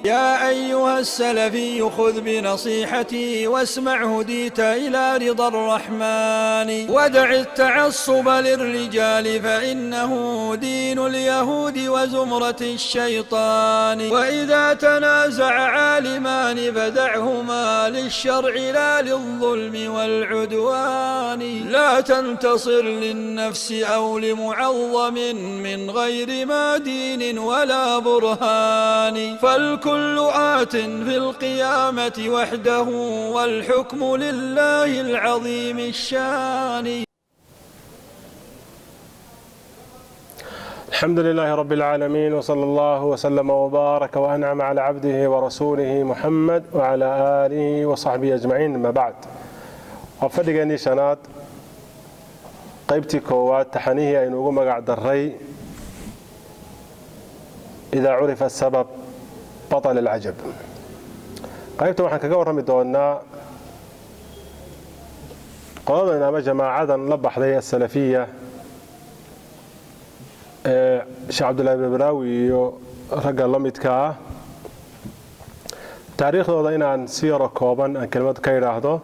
يا أيها السلفي خذ بنصيحتي واسمع هديت إلى رضا الرحمن ودع التعصب للرجال فإنه دين اليهود وزمرة الشيطان وإذا تنازع عالمان فدعهما للشرع لا للظلم والعدوان لا تنتصر للنفس أو لمعظم من غير ما دين ولا برهان فالكل آت في القيامة وحده والحكم لله العظيم الشان. الحمد لله رب العالمين وصلى الله وسلم وبارك وأنعم على عبده ورسوله محمد وعلى آله وصحبه أجمعين. ما بعد وفدقني شناد قيبتي كوات تحنيه أن أقوم قاعد الري إذا عرف السبب بطل العجب. قيبته waxaan kaga warrami doonaa qolada ama jamaacadan la baxday as-salafiyya Sheikh Abdullah ibn Barawi iyo ragga la midka ah taariikhdooda inaan si yar kooban aan kelmad ka yiraahdo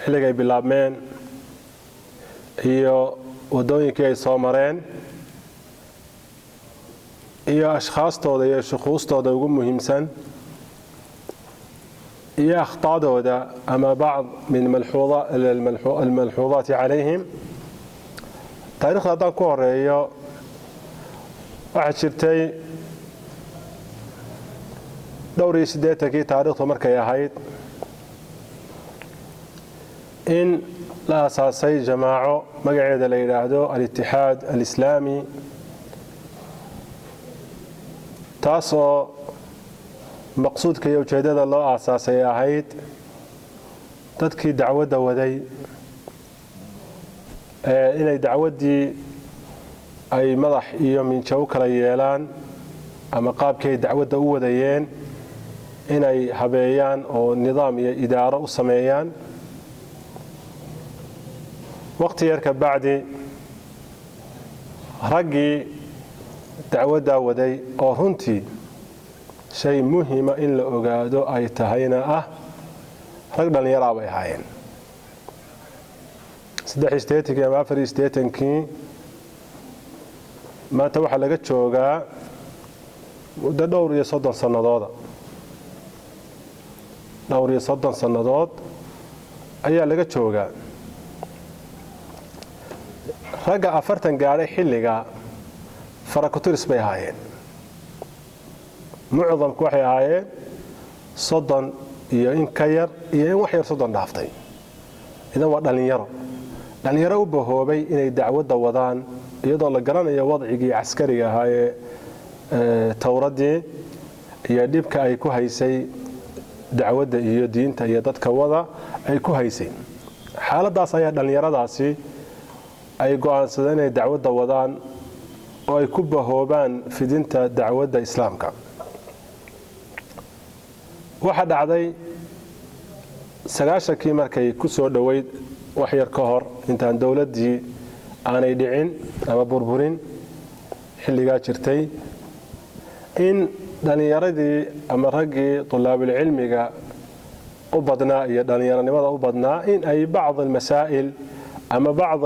xilliga ay bilaabmeen iyo wadooyinkii ay soo mareen iyo ashkhaastooda iyo shukhustooda ugu muhiimsan iyo akhtaadooda ama بعض من الملحوظات عليهم. taariikhda haddaan ku horeeyo waxaa jirtay dhowr iyo 80kii taariikhdu markay ahayd in la asaasay jamaaco magaceeda la yiraahdo al-Ittihad al-Islami taasoo maqsuudka iyo ujeedada loo aasaasay ahayd dadkii dacwadda waday inay dacwaddii ay madax iyo minjo u kala yeelaan ama qaabkii ay dacwadda u wadayeen inay habeeyaan oo nidaam iyo idaaro u sameeyaan. waqti yar ka bacdi raggii dacwadda waday oo runtii shay muhiima in la ogaado ay tahayna ah rag dhalinyaro bay ahaayeen 83 ama 84kii maanta waxaa laga joogaa muddo dhowr iyo 30 sannadood ayaa laga joogaa. ragga 40 gaaray xilliga farakuturis bay ahaayeen mucdamku waxay ahaayeen 30 iyo in ka yar iyo in wax yar 30 dhaaftay. idan waa dhalinyaro u bahoobay inay dacwadda wadaan iyadoo la garanayo wadcigii askariga ahaa ee tawradii iyo dhibka ay ku haysay dacwadda iyo diinta iyo dadka wada ay ku haysay. xaaladaas ayaa dhalinyaradaasi ay go'aansadeen inay dacwadda wadaan oo ay ku bahoobaan fidinta dacwadda islaamka. waxa dhacday 90kii markay ku soo dhaweyd wax yar ka hor intaan dawladdii aanay dhicin ama burburin xilligaa jirtay in dhalinyaradii ama raggii طلاب cilmiga u badnaa iyo dhalinyaranimada u badnaa in ay بعض المسائل ama بعض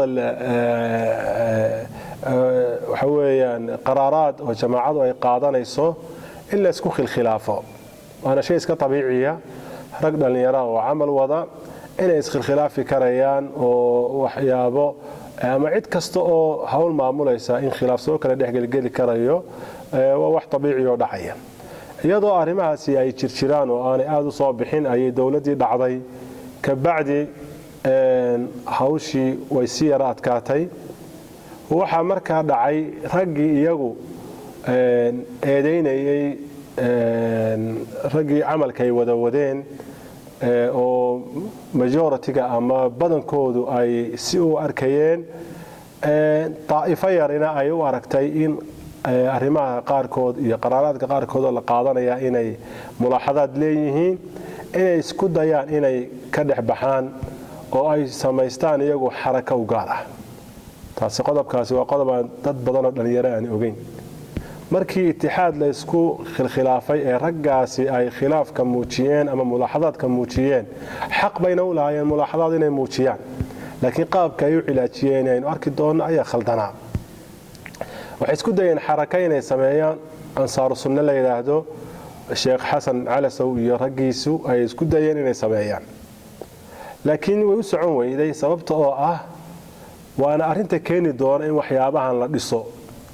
waxa weeyaan qaraaraad oo jamaacadu ay qaadanayso in la isku khilkhilaafo. waana shay iska tabiiciya rag dhalinyaro oo camal wada inay iskhilkhilaafi karayaan oo waxyaabo ama cid kasta oo hawl maamulaysa in khilaaf soo kala dhexgelgeli karayo waa wax tabiici oo dhacaya. iyadoo arrimahaasi ay jirjiraan oo aanay aad u soo bixin ayay dawladdii dhacday ka bacdi hawshii way si yara adkaatay. waxaa markaa dhacay raggii iyagu eedeynayay raggii camalka ay wada wadeen oo majority-ga ama badankoodu ay si u arkayeen طائفة yarina ay u aragtay in arrimaha qaarkood iyo qaraaraadka qaarkood oo la qaadanaya inay mulaaxadaad leeyihiin inay isku dayaan inay ka dhex baxaan oo ay samaystaan iyagu xarako u gaar ah. taasi qodobkaasi waa qodob dad badan oo dhalinyaro aan ogeyn. markii itixaad la isku khilaafay ee raggaasi ay khilaafka muujiyeen ama mulaaxadaadka muujiyeen xaq bayna u lahaayeen mulaaxadaad inay muujiyaan laakiin qaabka ay u cilaajiyeen aynu arki doonno ayaa khaldanaa waxay isku dayeen xaraka inay sameeyaan ansaaru sunna la yiraahdo sheekh xasan calasow iyo raggiisu ay isku dayeen inay sameeyaan laakiin way u socon weyday sababta oo ah waana arinta keeni doona in waxyaabahan la dhiso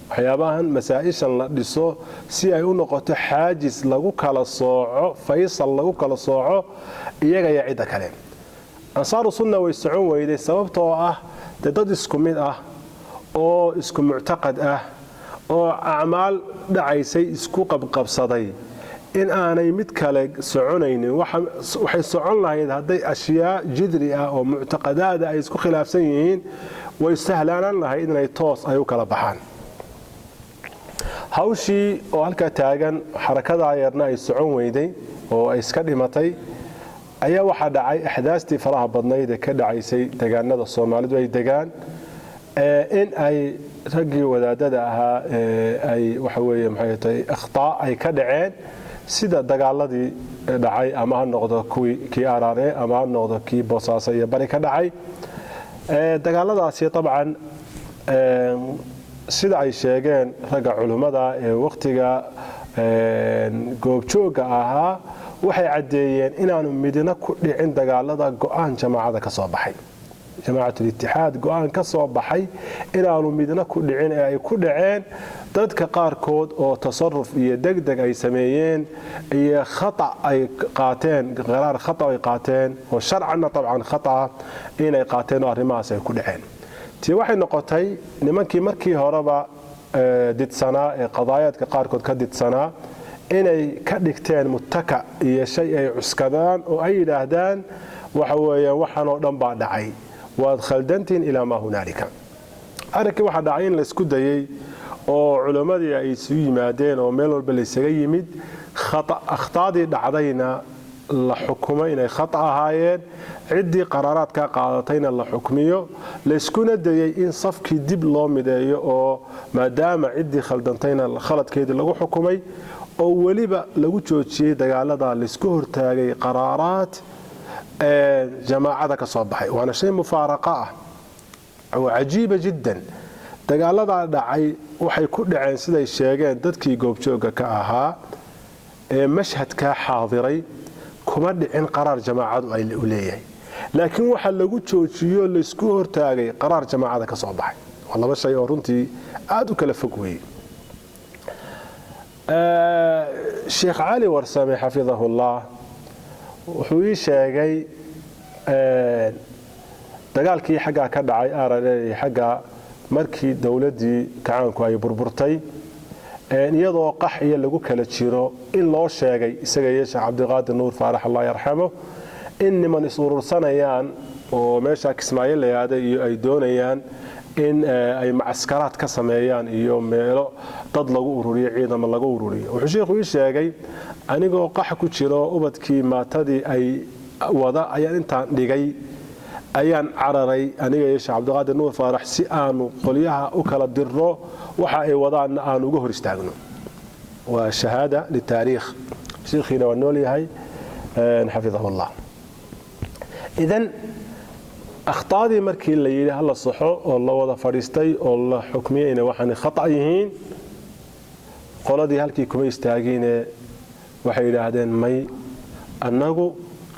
waxyaabahan masaa'ishan la dhiso si ay u noqoto xaajis lagu kala sooco faysal lagu kala sooco iyaga iyo cid kale ansaaru sunna way socon weyday sababta oo ah dad isku mid ah oo isku mu'taqad ah oo acmaal dhacaysay isku qabqabsaday in aanay mid kale soconaynin waxay socon lahayd haday ashyaa jidri ah oo mu'taqadaada ay isku khilaafsan yihiin way sahlanaan lahayd inay toos ay u kala baxaan hawshii oo halka taagan xarakada ayarna ay socon weyday oo ay iska dhimatay ayaa waxa dhacay ahdaastii faraha badnayd ee ka dhacaysay deegaanada Soomaalidu ay degaan in ay ragii wadaadada ahaa ay waxa weeye maxay tahay akhtaa ay ka dhaceen sida dagaaladii dhacay ama ha noqdo kii araare ama ha noqdo kii Boosaaso iyo bari ka dhacay dagaaladaasi dabcan sida ay sheegeen ragga culimada ee waqtiga goobjooga ahaa waxay cadeeyeen inaanu midna ku dhicin dagaalada go'aan jamaacada ka soo baxay jamaacatul ittixaad go'aan ka soo baxay inaanu midna ku dhicin ee ay ku dhaceen dadka qaarkood oo tasarruf iyo degdeg ay sameeyeen iyo khata ay qaateen qaraar khata ay qaateen oo sharcanna dabcan khata inay qaateen arrimahaas ay ku dhaceen tii waxay noqotay nimankii markii horeba didsanaa ee qadaayadka qaarkood ka didsanaa inay ka dhigteen muttaka iyo shay ay cuskadaan oo ay yiraahdaan waxa weeyaan waxaan oo dhan baa dhacay waad khaldantiin ilaa ma hunaalika arkii waxa dhacay in la isku dayay oo culimadii ay isu yimaadeen oo meel walba la isaga yimid akhtaadii dhacdayna la xukumay inay khata ahaayeen cidii qaraaraad ka qaadatayna la xukmiyo la iskuna dayay in safkii dib loo mideeyo oo maadaama cidii khaldantayna khaladkeedii lagu xukumay oo waliba lagu joojiyay dagaalada la isku hortaagay qaraaraad jamaacada ka soo baxay waana shay mufaaraqa ah oo cajiiba jiddan dagaalada dhacay waxay ku dhaceen siday sheegeen dadkii goobjooga ka ahaa ee mashhadka xaadiray kuma dhicin qaraar jamaacadu ay u leeyahay laakiin waxa lagu joojiyo la isku hortaagay qaraar jamaacada ka soo baxay waa laba shay oo runtii aad u kala fog weeyay Sheikh Ali Warsame xafidahullah wuxuu ii sheegay dagaalkii xagga ka dhacay aaralay xagga markii dawladii kacaanku ay burburtay iyadoo qaxiya lagu kala jiro in loo sheegay isaga yeesha Cabdiqaadir Nuur Faarax Allah yarxamo in niman isurursanayaan oo meesha Kismaayo la yiraahdo iyo ay doonayaan in ay maaskaraad ka sameeyaan iyo meelo dad lagu ururiyo ciidamo lagu ururiyo wuxuu sheekhu ii sheegay anigoo qax ku jiro ubadkii maatadii ay wada ayaan intaan dhigay ayaan cararay aniga yeesha Cabdiqaadir Nuur Faarax si aanu qoliyaha u kala dirro waxa ay wadaan aan uga hor istaagno waa shahaada li taariikh sheekhina waa nool yahay xafidahullah idan akhtaadii markii la yiri hal saxo oo la wada fadhiistay oo la xukmiyay in waxaan khata yihiin qoladii halkii kuma istaageen waxay yiraahdeen may annagu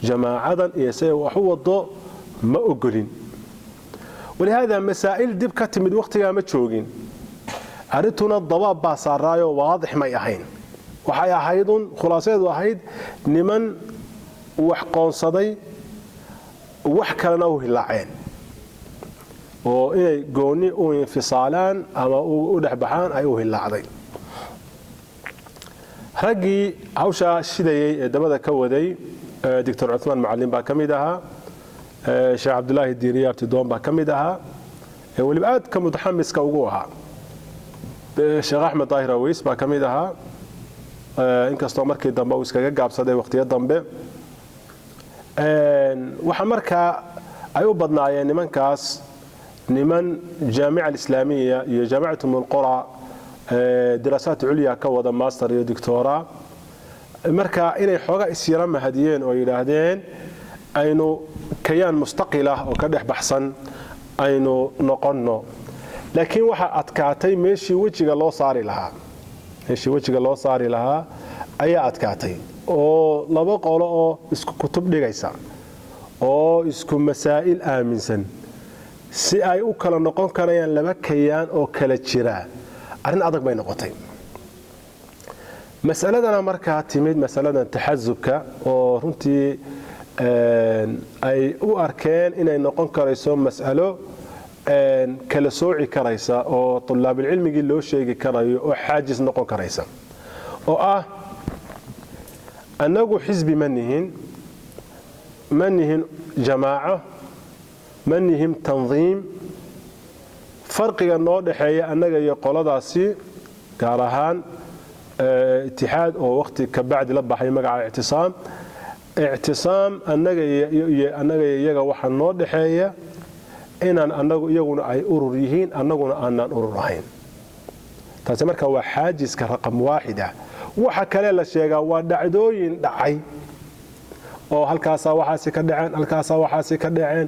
jamaacadan iyo say wax wado ma ogolin ولهذا مسائل dib ka timid waqtiga ma joogin arintuna dabaab baa saaraayo waadix ma yahayn waxay ahaydun khulaasadeedu ahayd niman wax qoonsaday wax kalena u hilaaceen oo inay gooni u infisaalaan ama u dhaxbaxaan ay u hilaacday ragii hawsha shidayay ee dabada ka waday Dr. Uthman Macallin baa kamid ahaa Sheikh Abdullah Diiriya Abtidoon baa kamid ahaa waliba aad ka mutaxammiska ugu ahaa Sheikh Ahmed Daahir Aweys baa kamid ahaa inkastoo markii dambe uu iskaga gaabsaday waqtiyo dambe waxa markaa ay u badnaayeen nimankaas niman jaamica islaamiya iyo jaamicatu mulqura دراسات عليا كودا ماستر iyo دكتوراه marka inay xooga isyara mahadiyeen oo yiraahdeen aynu kayaan mustaqil ah oo ka dhex baxsan aynu noqonno laakiin waxa adkaatay meeshii wajiga loo saari lahaa ayaa adkaatay oo laba qolo oo isku kutub dhigaysa oo isku masaa'il aaminsan si ay u kala noqon karayaan laba kayaan oo kala jira arrin adag bay noqotay mas'aladana markaa timid mas'aladan taxazubka oo runtii ay u arkeen inay noqon karayso mas'alo kala sooci karaysa oo طلاب العلمي loo sheegi karayo oo xaajis noqon karaysa oo ah anagu xisbi manihin jamaaco manihin tanziim farqiga noo dhaxeeya anaga iyo qoladaasi gaar ahaan اتحاد oo waqti ka bacdi la baxay magaca اعتصام anaga iyaga waxa noo dhaxeeya inaan anagu iyaguna ay urur yihiin anaguna aanan urur ahayn taasi marka waa xaajiska raqam waaxida waxa kale la sheegaa waa dhacdooyin dhacay oo halkaas waxaasi ka dhaceen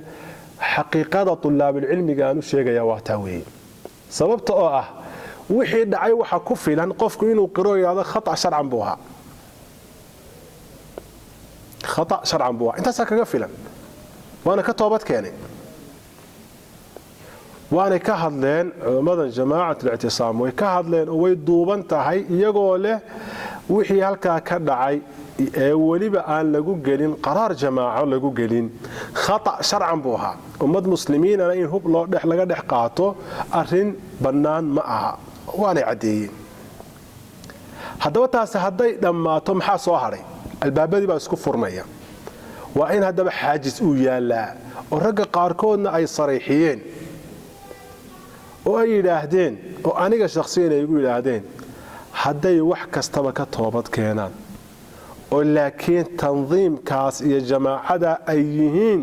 xaqiiqada طلاب العلمي aanu sheegaya waa taa weey sababta oo ah wixii dhacay waxa ku filan qofku inuu qiro yiraahdo khata sharcan buu ahaa intaas kaga filan waana ka toobad keenay waana ka hadleen culimada jamaacat al-i'tisaam way ka hadleen oo way duuban tahay iyagoo leh wixii halka ka dhacay ee waliba aan lagu gelin qaraar jamaaco lagu gelin khata sharcan buu ahaa ummad muslimiin in hub loo laga dhex qaato arrin bannaan ma aha waana cadeeyeen haddaba taas hadday dhammaato maxaa soo haray albaabadii baa isku furmaya waa in haddaba xaajis uu yaalaa oo ragga qaarkoodna ay sariixiyeen oo ay yidhaahdeen oo aniga shakhsiyan ay igu yidhaahdeen hadday wax kastaba ka toobad keenaan oo laakiin tanziimkaas iyo jamaacada ay yihiin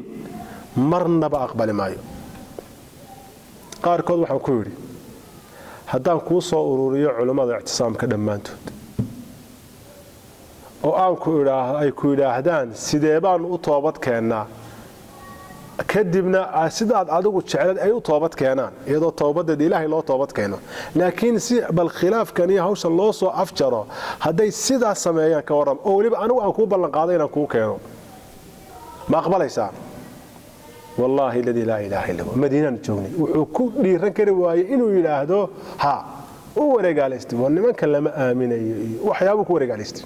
marnaba aqbali maayo qaarkood waxaan ku yidhi haddaan kuu soo ururiyo culimmada ictisaamka dhammaantood oo ay ku yidhaahdaan sidee baan u toobad keennaa kadibna sidaad adigu jeclad ay u toobad keenaan iyadoo toobadeed ilaahay loo toobad keeno laakiin si bal khilaafkan iyo hawshan loo soo afjaro hadday sidaas sameeyaan ka waran oo waliba anigu aan kuu ballan qaaday inaan kuu keeno ma aqbalaysaa والله الذي لا إله إلا هو مدينة جوني وكل ديران كري واي إنه يلاهدو ها هو رجالستي وإنما كلام آمين وحيابك هو رجالستي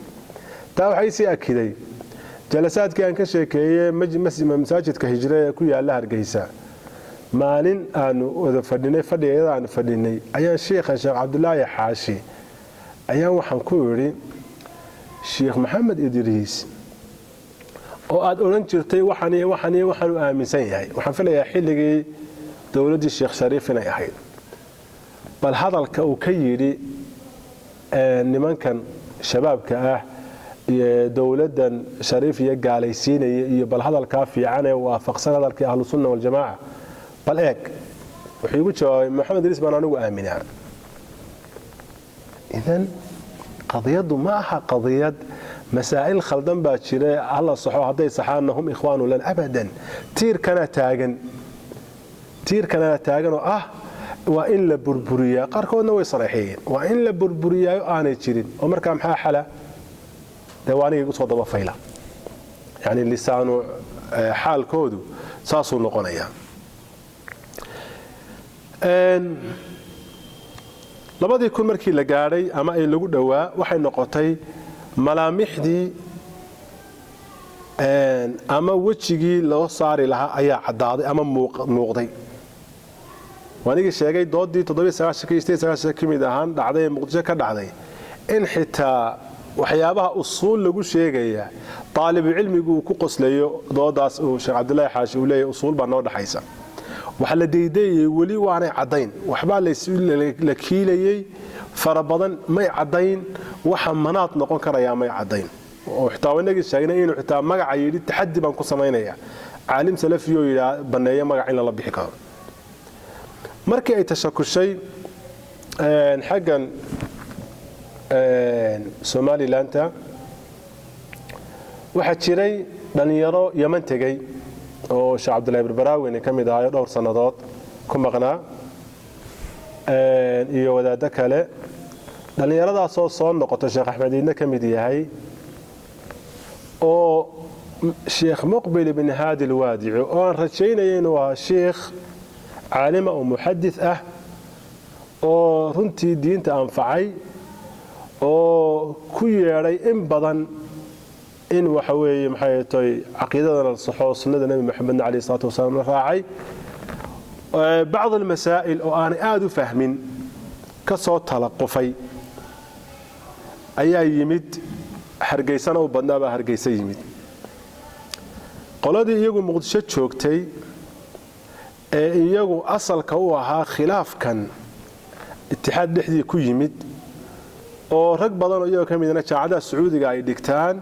تاو حيسي أكيد جلسات كان كشكية مساجد كهجرة كوي الله رجيسا مالين أنو إذا فدني إذا أنا فدني أيام الشيخ عبد الله حاشي أيام وحنكوري الشيخ محمد إدريس oo aad oran jirtay waxaan aaminsan yahay waxaan filayaa xilligii dawladii Sheekh Shariif inay ahayd bal hadalka uu ka yiri nimankan shabaabka ah iyo dawladan Shariif iyo gaalaysiinaya iyo bal hadalka fiican ee waafaqsan hadalkii ahlu sunna wal jamaa bal eeg wuxuu ugu jawaabay Maxamed Idris baan anigu aaminaa idan qadiyadu ma aha qadiyad مسائل خلدن باجيره الله صحو هدي صحانهم اخوان لن ابدا تير كان تاغن oo waa in la burburiyaa qarkoodna way sareexeen waa in la burburiyaa aanay jirin oo marka maxaa xala dawaaniga ugu soo daba fayla yani lisaanu xaalkoodu saasuu noqonaya labadii kun markii la gaaray ama ay lagu dhawaa waxay noqotay malaamixdii ama wajigii loo saari lahaa ayaa cadaaday ama muuqday waanigi sheegay doodii 799 kamid ahaan dhacday muqdisho ka dhacday in xitaa waxyaabaha usuul lagu sheegaya طالب cilmigu ku qoslayo doodaas uu Sheekh Cabdullaahi Xaashi uu leeyahay usuul baa noo dhaxaysa waxa la deedeeyay wali waanay cadayn waxba la kiilayay farabadan may cadayn waxa manaad noqon karaya may cadayn oo xitaa wanaga sheegnay inuu xitaa magaca yiri taxaddi baan ku sameeynaya caalim salafiyo ila baneeyo magac in la bixi karo markii ay tashakushay xagan Somaliland waxa jiray dhalinyaro Yemen tagay oo Sheekh Cabdullaahi Barbaraawi ka mid ahaa dhowr sanadood ku maqnaa iyo wadaad kale dhalinyaradaas oo soo noqotay Sheekh Axmed Iidna ka mid yahay oo Sheekh Muqbil ibn Haadi al-Waadici oo aan rajaynayay inuu ahaa sheekh caalima oo muhaddith ah oo runtii diinta anfacay oo ku yeeray in badan in waxa weeye maxay tahay aqeedada la saxo sunnada nabi maxamed alayhi salaatu wasalaam la raacay بعض المسائل oo aan aad u fahmin ka soo talaqufay ayaa yimid hargeysana u badnaaba hargeysa yimid qoladii iyagu muqdisho joogtay ee iyagu asalka u ahaa khilaafkan itixaad dhexdii ku yimid oo rag badan oo iyaga ka midna jaacada Sacuudiga ay dhigtaan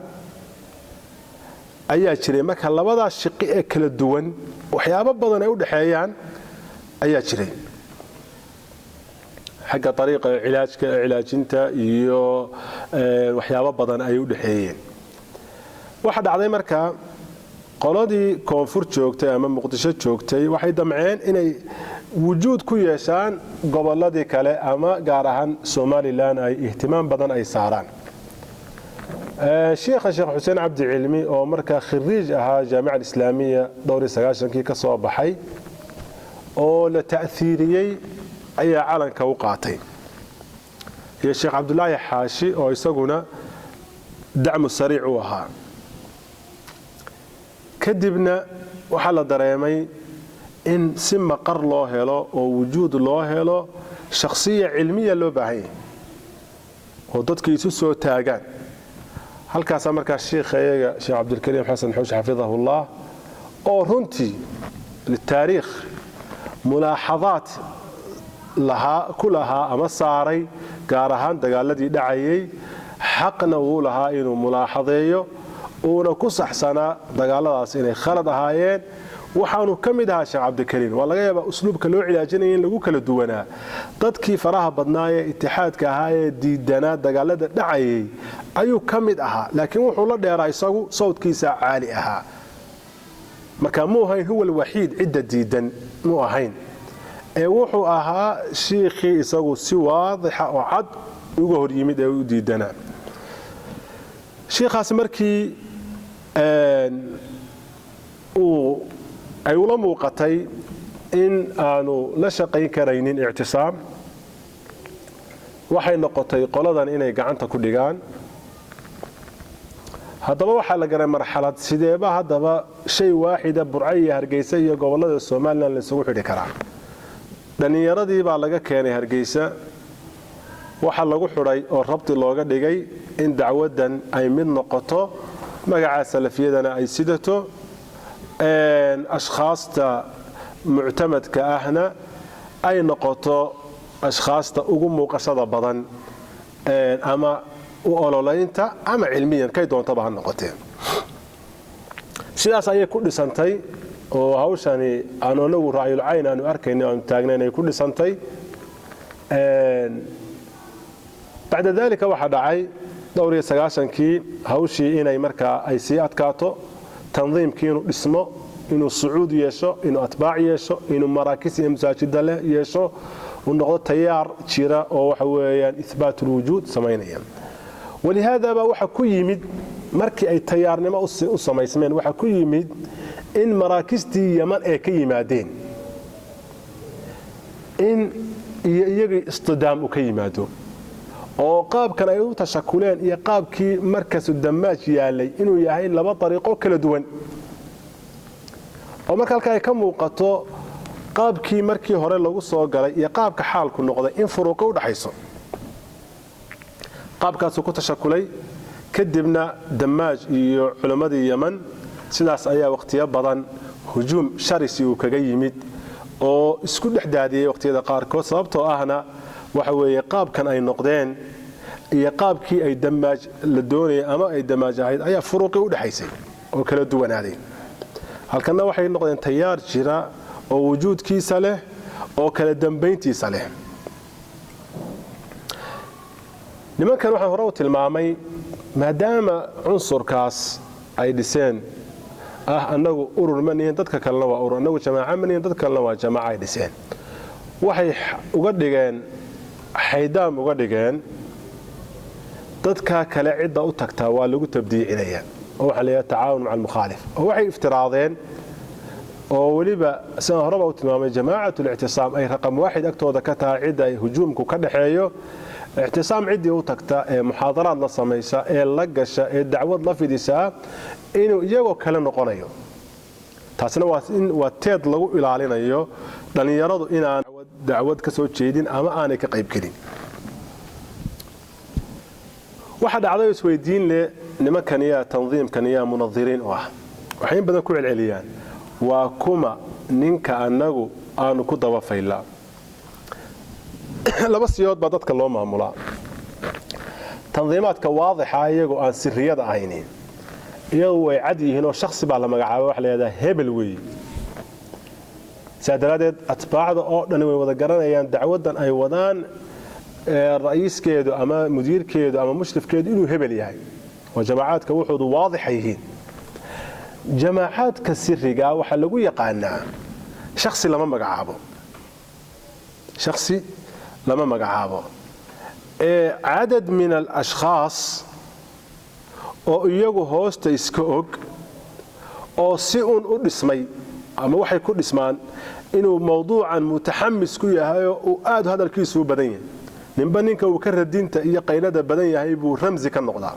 ayaa jiray marka labada shaqi ee kala duwan waxyaabo badan ay u dhaxeeyaan ayaa jiray xagga طريقة cilaajinta iyo waxyaabo badan ay u dhaxeeyeen waxa dhacday marka qoladii koonfur joogtay ama muqdisho joogtay waxay damceen inay wujuud ku yeeshaan goboladii kale ama gaar ahaan Somaliland ay ihtimaam badan ay saaraan Sheekh Xuseen Cabdi Cilmi oo marka khariij ahaa Jaamacada Islaamiga dhowr 90kii ka soo baxay oo la ta'thiriyay ayaa calanka u qaatay iyo Sheekh Cabdullaahi Xaashi oo isaguna dacmo sariic u ahaa kadibna waxa la dareemay in si maqar loo helo oo wujuud loo helo shakhsiya cilmiya loo baahan yahay oo dadka isu soo taagaan halkaas markaa sheekhayaga Sheekh Cabdulkariim Xasan Xush xafidahullah oo runtii للتاريخ ملاحظات لها كلها أما صاري قارهان دقالدي دعيي حقنا ولها إنه ملاحظيه ونكوس أحسنا دقالداس إنه خلد هايين وحانو كمدها Sheekh Cabdulkariim والله يبقى أسلوبك لو علاجينين لو كلا دونا dadkii faraha badnaayay itixaadka ahaa diidana dagaalada dhacayay ayuu kamid ahaa laakiin wuxuu la dheeraa isagu sawdkiisa caali ahaa marka muu hayn huwa alwaxiid cidda diidan muu ahayn ee wuxuu ahaa sheekhi isagu si waadix oo cad uga hor yimid ee u diidana sheekhaas markii ay ula muuqatay in aanu la shaqayn karaynin i'tisaam waxay noqotay qoladan inay gacanta ku dhigaan haddaba waxa la garay marxalad sideeba haddaba shay waaxida Burcay Hargeysa iyo gobolada Soomaaliland la isugu xidhi karaa dhalinyaradii baa laga keenay Hargeysa waxa lagu xidhay oo rabti looga dhigay in dacwadan ay mid noqoto magaca salafiyadana ay sidato ashkhaasta mu'tamadka ahna ay noqoto ashkhaasta ugu muuqashada badan ama u ololaynta ama cilmiyan kay doontaba ha noqotee sidaas ayay ku dhisantay oo hawshani aan anagu raayul cayn aanu arkayno aan taagnayn ay ku dhisantay بعد ذلك waxa dhacay dhowr 90kii hawshii inay marka ay sii adkaato tanziimkii inuu dhismo inuu sucuud yeesho inuu atbaac yeesho inuu maraakis iyo masaajida leh yeesho uu noqdo tayaar jira oo waxa weeyaan ithbaat alwujud sameynaya ولهذا baa waxa ku yimid markii ay tayaarnimo u sameysmeen waxa ku yimid in maraakistii Yemen ay ka yimaadeen in iyaga istidaam u ka yimaado oo qaabkan ay u tashakuleen iyo qaabkii markaas damaaj yaalay inuu yahay laba dariiqo kala duwan oo marka halka ay ka muuqato qaabkii markii hore lagu soo galay iyo qaabka xaalku noqday in furuuq u dhaxayso qaabkaas ku tashakulay kadibna damaaj iyo culimadii Yemen sidaas ayaa waqtiyo badan hujuum sharisi uu kaga yimid oo isku dhexdaadiyay waqtiyada qaar kood sababtoo ahna waxa weeye qaabkan ay noqdeen iyo qaabkii ay damaaj la doonay ama ay damaaj ahayd ayaa furuuqi u dhaxaysay oo kala duwanaaday halkana waxay noqdeen tayaar jira oo wujuudkiisa leh oo kala dambeyntiisa leh nimankan waxaan hore u tilmaamay maadaama cunsurkaas ay dhiseen annagu urur ma nihin dadka kalena waa urur annagu jamaaca ma nihin dadka kalena waa jamaaca ay dhiseen waxay uga dhigeen xaydaam uga dhigeen dadka kale cidda u tagtaa waa lagu tabdiicinaya oo waxa la yiraahdaa tacaawun maca al-mukhaalif oo waxay iftiraadeen oo waliba san horaba u tilmaamay jamaacatu al-i'tisaam ay raqam waaxid agtooda ka tahay cidda ay hujuumku ka dhaxeeyo اعتصام عدي وتكتا محاضرات لا سميسا ee la gasha ee dacwad la fidisaa inuu iyago kala noqonayo taasina waa teed lagu ilaalinayo dhalinyaradu inaan dacwad ka soo jeedin ama aanay ka qayb gelin waxa dhacday isweydiin le nimankan iyo tanziimkan iyo munadiriin waxay badan ku celceliyaan waa kuma ninka anagu aanu ku daba faylaa laba siyood ba dadka loo maamulaa tanziimaadka waadixa iyagoo aan sirriyada ahayn iyagoo way cad yihiin oo shakhsi baa la magacaabay wax la yiraahdaa hebel weey saadaradeed atbaacda oo dhan way wada garanayaan dacwadan ay wadaan ra'iiskeedu ama mudiirkeedu ama mushrifkeedu inuu hebel yahay oo jamaacaadka wuxuu waadix yihiin jamaacaadka sirriga waxa lagu yaqaanaa shakhsi lama magacaabo shakhsi لما مقعابه عدد من الأشخاص oo iyagu hoosta iska og oo si u dhismay ama waxay ku dhismaan inuu mawduucan mutaxammis ku yahay oo aad hadalkiisu badan yahay ninba ninka uu ka radinta iyo qaylada badan yahay buu ramzi ka noqdaa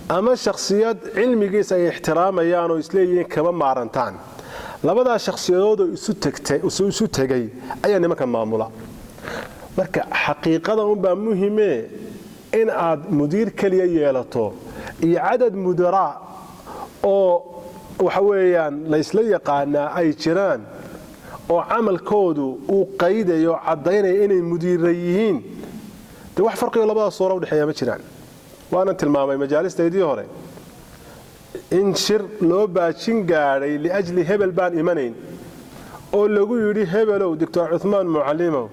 ama shakhsiyad cilmigiisa ay ixtiraamayaan oo isleeyihiin kama maarantaan labada shakhsiyadood oo isu tagay ayaa nimanka maamula marka xaqiiqada baa muhiime in aad mudiir kaliya yeelato iyo cadad mudara oo waxa weeyaan la isla yaqaana ay jiraan oo amalkoodu uu qaydayo cadaynayo inay mudiirayihiin wax farqiyo labada soo u dhaxeeya ma jiraan waana tilmaamay majaalisteedii hore in shir loo baajin gaaray liajli hebel baan imanayn oo lagu yiri hebelow Dr. Uthman Muallimow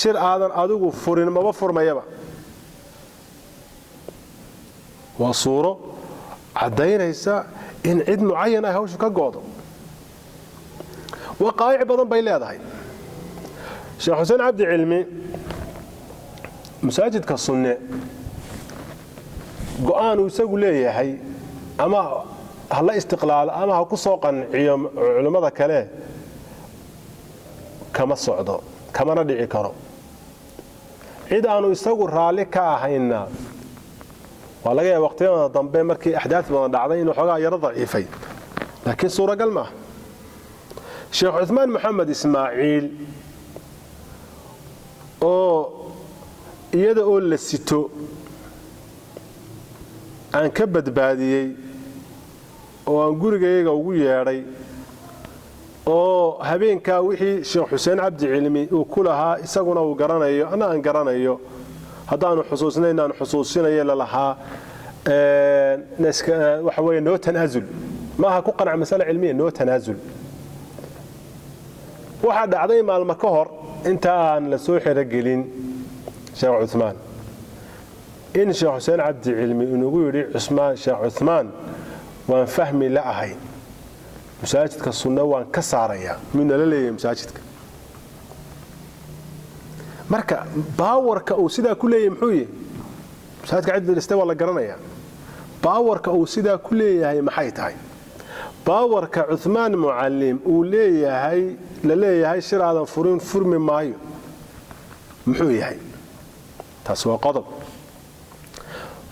shir aadan adigu furin ma furmayaba waa suuro cadaynaysa in cid muayyan ah hawshu ka goodo waqaa'ic badan bay leedahay Sheikh Hussein Abdi Cilmi masaajidka sunne go'aan uu isagu leeyahay ama hala istiqlaal ama ha ku soo qanciyo culimada kale kama socdo kamana dhici karo cid aanu isagu raali ka ahayna waa laga yaabaa waqtiyada dambe markii ahdaaf badan dhacday inuu xogaa yara daciifay laakiin suuragal ma Sheikh Uthman Muhammad Ismaaciil oo iyada oo la sito aan ka badbaadiyay oo aan gurigayga ugu yeeray oo habeenka wixii Sheikh Hussein Abdi Cilmi uu ku lahaa isaguna uu garanayo ana aan garanayo hadaan xusuusnaynaan xusuusinayo la lahaa waxa weeye noo tanaazul ma ha ku qanac mas'ala cilmiye noo tanaazul waxa dhacday maalmo ka hor inta aan la soo xiragelin Sheikh Uthman in Sheikh Hussein Abdi Cilmi inuu yiri Sheikh Uthman waan fahmi la ahay masaajidka sunna waan ka saaraya min la leeyahay masaajidka marka baawarka uu sida ku leeyahay muxuu yahay masaajidka cid bilista wala garanaya baawarka uu sida ku leeyahay maxay tahay baawarka Uthman Muallim uu leeyahay la leeyahay shiraadan furin furmi maayo muxuu yahay taas waa qodob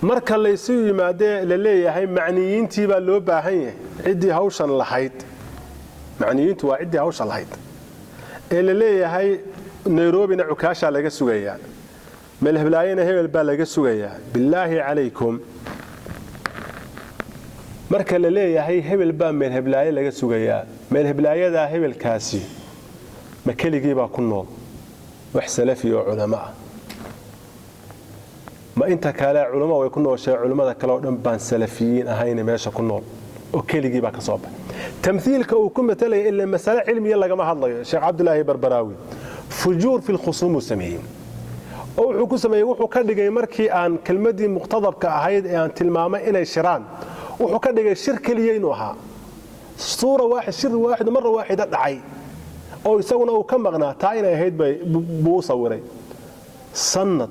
marka la isu yimaade la leeyahay macniyiintii baa loo baahan yahay cidii hawshan lahayd macniyiintu waa cidii hawshan lahayd ee la leeyahay Nairobi na cukaasha laga sugayaa meel heblaayana hebel baa laga sugayaa billaahi calaykum marka la leeyahay hebel baa meel heblaaye laga sugayaa meel heblaayada hebelkaasi ma keligii baa ku nool wax salafi oo culama ah ma inta kale culama way ku nooshay culimada kale oo dhan baan salafiyiin ahayn meesha ku nool oo keligii baa ka soo baxay tamthiilka uu ku metelay ilaa mas'ala cilmiye laga ma hadlayo Sheikh Abdullah Barbaraawi fujuur fi al-khusum sameeyay oo wuxuu ku sameeyay wuxuu ka dhigay markii aan kelmadii muqtadabka ahayd ee aan tilmaamay inay shiraan wuxuu ka dhigay shir kaliya inuu ahaa suura waaxid shir waaxid mar waaxid dhacay oo isaguna uu ka maqnaa taa inay ahayd buu sawiray sanad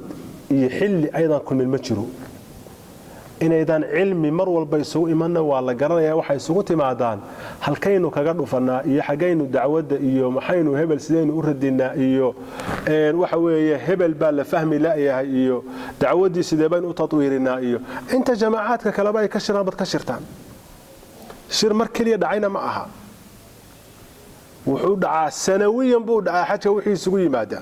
iyo xilli aydan kulmin ma jiro inaydan cilmi mar walba isugu imanna waa la garanayaa waxa isugu timaadaan halkaynu kaga dhufanaa iyo xagaynu dacwada iyo maxaynu hebel sidaynu u radinaa iyo waxa weeye hebel baa la fahmi laayahay iyo dacwadii sidee baynu u tatwiirinaa iyo inta jamaacadka kale bay ka shiraan bad ka shirtaan shir mar kaliya dhacayna ma aha wuxuu dhacaa sanawiyan buu dhacaa xajka wixii isugu yimaada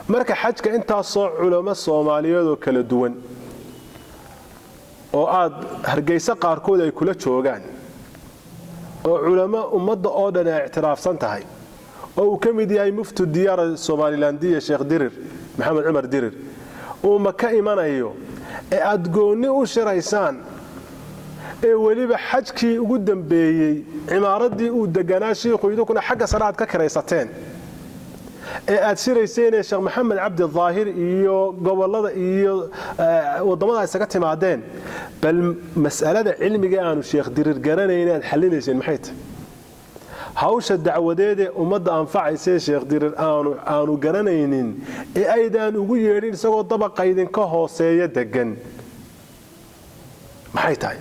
marka xajka intaas soo culamo Soomaaliyeed oo kala duwan oo aad hargeysa qaarkood ay kula joogaan oo culamo ummadda oo dhan ay ictiraafsan tahay oo uu kamid yahay mufti diyaar Somalilandiya Sheekh Dirir Maxamed Umar Dirir oo ma ka imanayo ee aad gooni u shiraysaan ee waliba xajkii ugu dambeeyay imaaradii uu deganaa sheekhu idukuna xagga salaad ka kareysateen ee aad shirayseen Sheekh Maxamed Cabdi Zaahir iyo gobolada iyo wadamada isaga timaadeen bal mas'alada cilmiga aanu Sheekh Dirir garanayeen aad xalinayseen maxay tahay hawsha dacwadeeda ummadda anfacaysa Sheekh Dirir aanu garanaynin ee aydan ugu yeedhin isagoo dabaqaydin ka hooseeya degan maxay tahay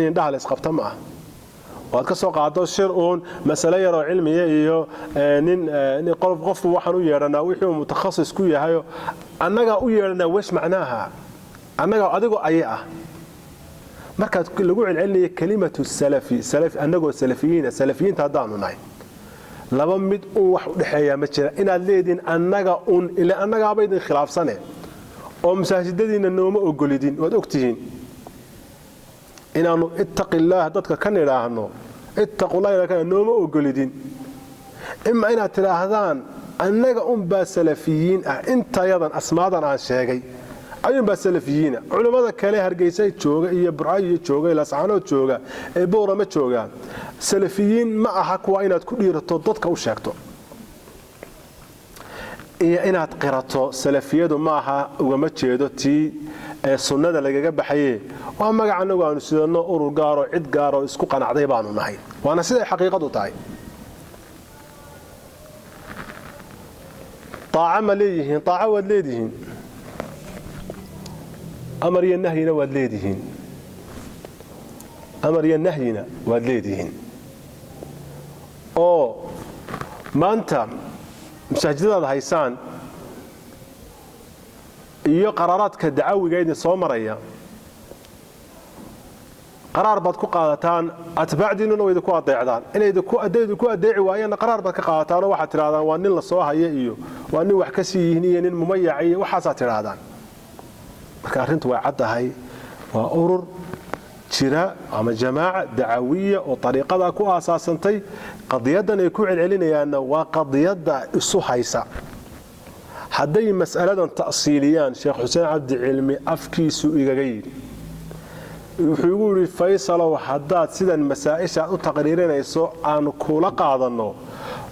in dhaal isqabta ma waad ka soo qaado shir oon mas'ala yar oo cilmiye iyo nin qofku waxaan u yeeranaa wixii uu mutakhassis ku yahay annaga u yeeranaa wees macnaaha annaga adigu ay marka lagu celceliyo kalimatu salafi annagoo salafiyiinta hadaanu nahay laba mid uu wax u dhaxeeya ma jira inaad leedin annaga ila annaga baydin khilaafsane oo masaajidadiina nooma ogolidin waad ogtihiin inaanu ittaqillaah dadka kan ilaahno ittaqullaah kana nooma ogolidin imma inaad tiraahdaan annaga baa salafiyiin inta yadan asmaadan aan sheegay ayun baa salafiyiin culimada kale hargeysa jooga iyo buraayo jooga ila saanood jooga ee boorama jooga salafiyiin ma aha kuwa inaad ku dhiirato dadka u sheegto iyo inaad qirato salafiyadu ma aha uga ma jeedo tii sunnada lagaga baxayay waa magac anagu aanu sidano urur gaaro cid gaaro isku qanacday baanu nahay waana sida xaqiiqadu tahay طاعة مليهين طاعة ودليدهين أمر ينهينا ودليدهين أمر ينهينا ودليدهين أو ما أنت مساجدة هيسان iyo qaraaraadka dacawigayda soo maraya qaraar baad ku qaadataan atbaacdiinuna way ku adeecdaan inay ku adeeci waayeen qaraar baad ka qaadataan waxa tiraadaan waa nin la soo hayo iyo waa nin wax ka sii yihiin nin mumayaci waxa tiraadaan marka arintu way cadahay waa urur jira ama jamaaca dacawiya oo tariiqada ku asaasantay qadiyadan ay ku celcelinayaan waa qadiyada isu haysa hadday mas'aladan ta'siiliyaan Sheekh Xuseen Cabdi Cilmi afkiisu igaga yiri wuxuu ugu yiri Faysal hadaad sidan masaa'isha u taqriirinayso aan kula qaadano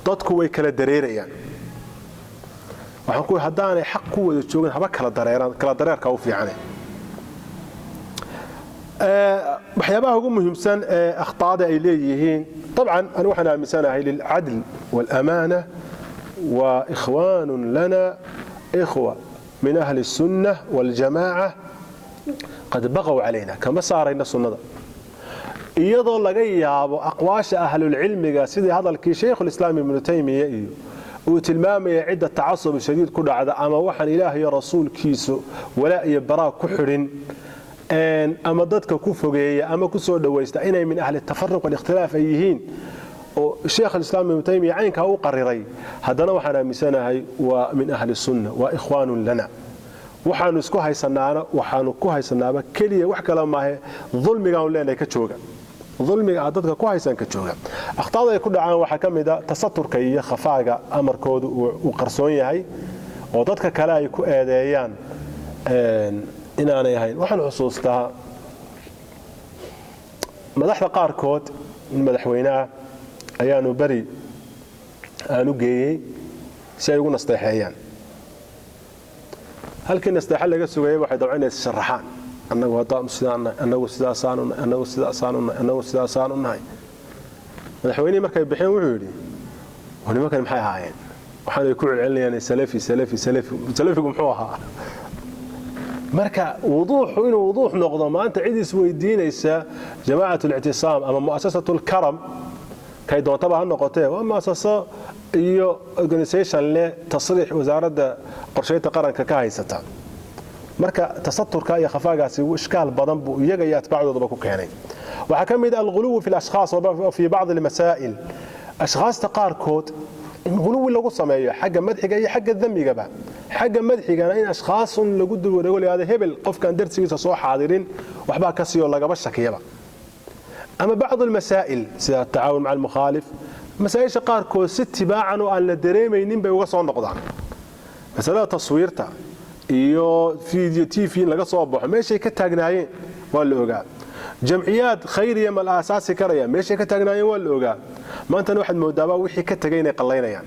dadku way kala dareerayaan waxaan ku hadaanay xaq ku wada joogan haba kala dareerka u fiican waxyaabaha ugu muhiimsan akhtaada ay leeyihiin طبعا انا waxaan aaminsanahay lil adl wal amana وإخوان لنا إخوة من أهل السنة والجماعة قد بغوا علينا كما صارنا السنة إيضا لغياب أقواش أهل العلم سيدي هذا الشيخ الإسلام ابن تيمية وتلمامي عدة تعصب شديد كل عدا أما وحن إلهي رسول كيسو ولا يبرا كحر أما ضدك كفوغية أما كسو دويست أين من أهل التفرق والاختلاف أيهين الشيخ الإسلام ابن تيمية عينك هو قرري هذا وحنا مسناهي ومن أهل السنة وإخوان لنا وحنا نسكوها يسنانا وحنا كوها يسنابا كلية وحكا لما هي ظلمي قاون لنا كتشوغا ظلمي عددك كوها يسن كتشوغا أخطاء يكون عن وحكم إذا تستر كي خفاقة أمر كود وقرصوني هاي وضدك كلا يكون آديان إن أنا هاي وحنا عصوصتها مدحنا قاركود من مدحوينها ayaanu bari aanu geeyay si ay ugu nasteexayaan halkii nastaxal laga sugayay waxay dabcinaysa sharaxaan annagu hadaan sidaan annagu sidaasaan u nahay madaxweynaha markay bixeen wuxuu yiri wanimakan maxay ahaayeen waxaan ku celcelinayaan salafigu muxuu ahaa marka wuduuxu inuu wuduux noqdo maanta cid is weydiinaysa jamaacatu al-i'tisaam ama mu'assasatu al-karam kay doontaba ha noqotee waa mu'assasa iyo organization le tasriix wasaaradda qorsheynta qaranka ka haysata marka tasaturka iyo khafaagaasi iskaal badan buu iyaga iyo atbaacdooda ku keenay waxa kamid ah al-ghuluw fi al-ashkhas wa fi ba'd al-masaa'il ashkhas qaarkood in ghuluw lagu sameeyo xagga madxiga iyo xagga dhamigaba xagga madxigana in ashkhas lagu dulwareego leeyahay hebel qofkan darsigiisa soo xaadirin waxba ka siyo lagaba shakiyaba ama ba'd al-masaa'il sida at-ta'awun ma'a al-mukhalif مسائل قاركو ست باعن وان لا dareemaynin bay uga soo noqdaan masalada taswiirta iyo video TV laga soo baxo meeshay ka taagnaayeen waa la ogaa jamciyaad khayriya mal asaasi karaya meeshay ka taagnaayeen waa la ogaa maanta waxaad moodaa wixii ka tagay inay qalaynayaan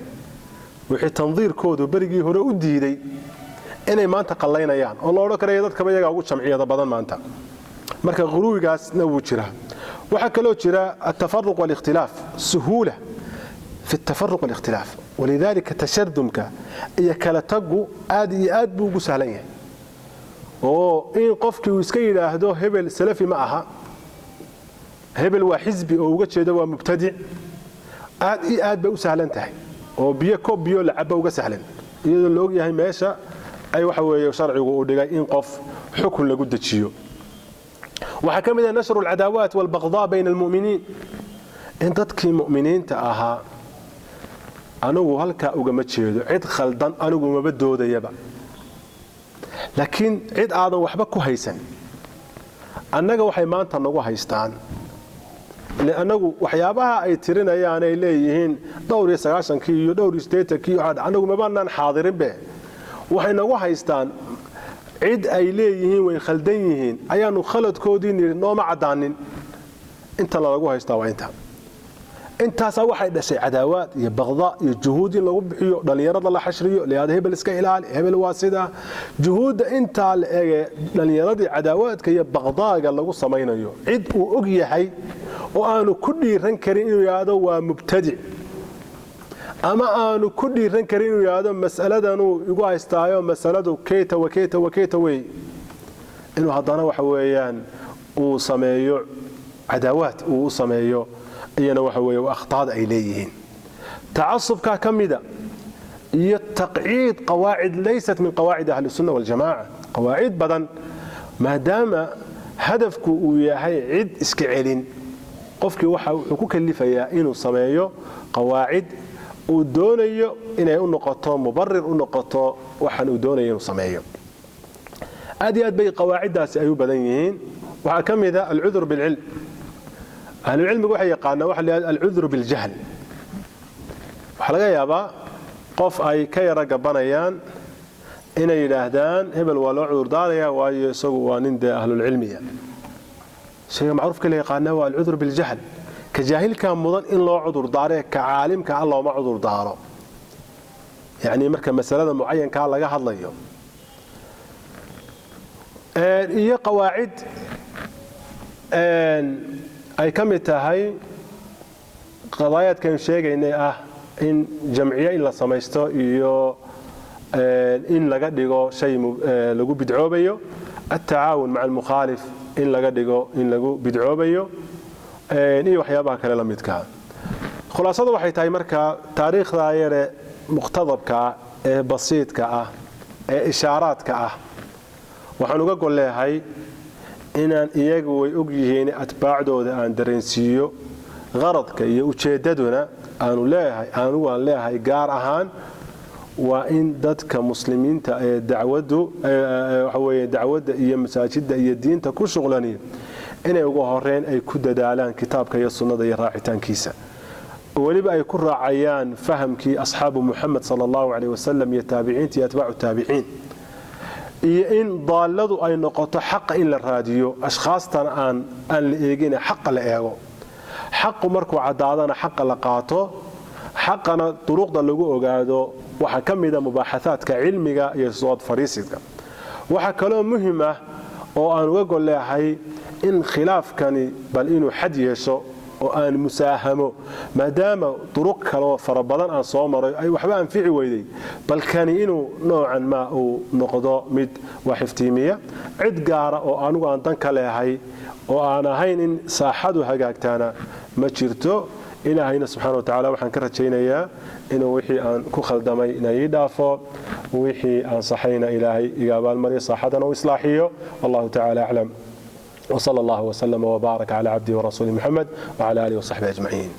wixii tandiirkoodu barigii hore u diiday inay maanta qalaynayaan oo loo dhakarayo dadka bayaga ugu jamciyada badan maanta marka quruwigaasna wuu jira waxa kaloo jira at-tafarruq wal ikhtilaf suhula في التفرق والاختلاف ولذلك تشردمك إيا كالتقو آد بوغو سهلين إن قفك ويسكي لأهدو هبل سلفي معها هبل وحزبي أو وقتش دوا مبتدع آد بوغو سهلين تحي وبيا كوب بيو لعبا وغو سهلين إذا اللوغي هاي ماشا أي وحوى شرعي وقودي إن قف حكم لقود تشيو وحكم إذا نشر العداوات والبغضاء بين المؤمنين إن تدكي مؤمنين تأها anigu halka uga ma jeedo cid khaldan anigu ma badoodayaba laakiin cid aadan waxba ku haysan annaga waxay maanta nagu haystaan anagu waxyaabaha ay tirinayaan ay leeyihiin dhowr iyo 90kii iyo dhowr iyo 80kii anagu ma baanan xaadirin be waxay nagu haystaan cid ay leeyihiin way khaldan yihiin ayaanu khaladkoodii nooma cadaanin inta lagu haystaa waa inta intaas waxay dhashay cadaawad iyo bagdaa iyo juhuud in lagu bixiyo dhalinyarada la xashriyo leeyahay hebel iska ilaali hebel waasida juhuud inta la eege dhalinyaradii cadaawadaadka iyo bagdaaga lagu sameeynayo cid uu og yahay oo aanu ku dhiiran karin inuu yaado waa mubtadi ama aanu ku dhiiran karin inuu yaado mas'aladan uu igu haystaayo mas'aladu keeta way inuu hadana waxa weeyaan uu sameeyo cadaawad uu sameeyo iyana waxa weeye akhtaad ay leeyihiin تعصبka kamida iyo taqciid qawaacid laysat min qawaacid ahli sunnah wal jamaa qawaacid badan maadaama hadafku uu yahay cid iska celin qofkii waxa uu ku kalifayaa inuu sameeyo qawaacid uu doonayo inay u noqoto mubarrir u noqoto waxaan uu doonayo inuu sameeyo aad bay qawaacidaasi ay u badan yihiin waxa kamida al-udhr bil ilm أهل العلم waxay yaqaanaa waxa la al-udhr bil jahl waxa laga yaabaa qof ay ka yara gabanayaan inay yiraahdaan hebel waa loo cudur daaraya waayo isagu waa nin de ahlul cilmiya shay macruuf kale yaqaanaa waa al-udhr bil jahl ka jaahilka mudan in loo cudur daaray ka caalimka Allah ma cudur daaro yani marka masalada muayyanka laga hadlayo iyo qawaacid ay kamid tahay qadaayadkan sheegaynay ah in jamciye in la sameesto iyo in laga dhigo shay lagu bidcoobayo at-taawun ma'a al-mukhalif in laga dhigo in lagu bidcoobayo iyo waxyaabaha kale la midka khulaasadu waxay tahay marka taariikhda yare muqtadabka ee basiidka ah ee ishaaraadka ah waxaan uga goleeyahay inaan iyagu way og yihiin atbaacdooda aan dareensiyo qaradka iyo ujeedaduna aanu leeyahay gaar ahaan waa in dadka muslimiinta ee dacwada iyo masaajida iyo diinta ku shuqlaneen inay ugu horeen ay ku dadaalaan kitaabka iyo sunnada iyo raacitaankiisa waliba ay ku raacayaan fahamkii asxaabu Muhammad sallallahu alayhi wasallam iyo taabiciinta iyo atbaacu taabiciin iyo in daaladu ay noqoto xaq in la raadiyo ashkhaastan aan la eegin xaq la eego xaq markuu cadaadana xaq la qaato xaqana duruqda lagu ogaado waxa kamida mubaaxaadka cilmiga iyo soo fariisidka waxa kaloo muhiim ah oo aan uga gol leeyahay in khilaafkani bal inuu xad yeesho oo aan musaahamo maadaama duruq kale oo fara badan aan soo maray ay waxba anfici weyday bal kani inuu noocan ma uu noqdo mid wax iftiimiya cid gaara oo anigu aan dan ka leeyahay oo aan ahayn in saaxadu hagaagtaana ma jirto ilaahayna subxaanahu wa tacaala waxaan ka rajaynayaa inuu wixii aan ku khaldamay inay dhaafo wixii aan saxayna ilaahay iga abaalmariyo saaxadana u islaaxiyo wallahu tacaala aclam وصلى الله وسلم وبارك على عبده ورسوله محمد وعلى آله وصحبه أجمعين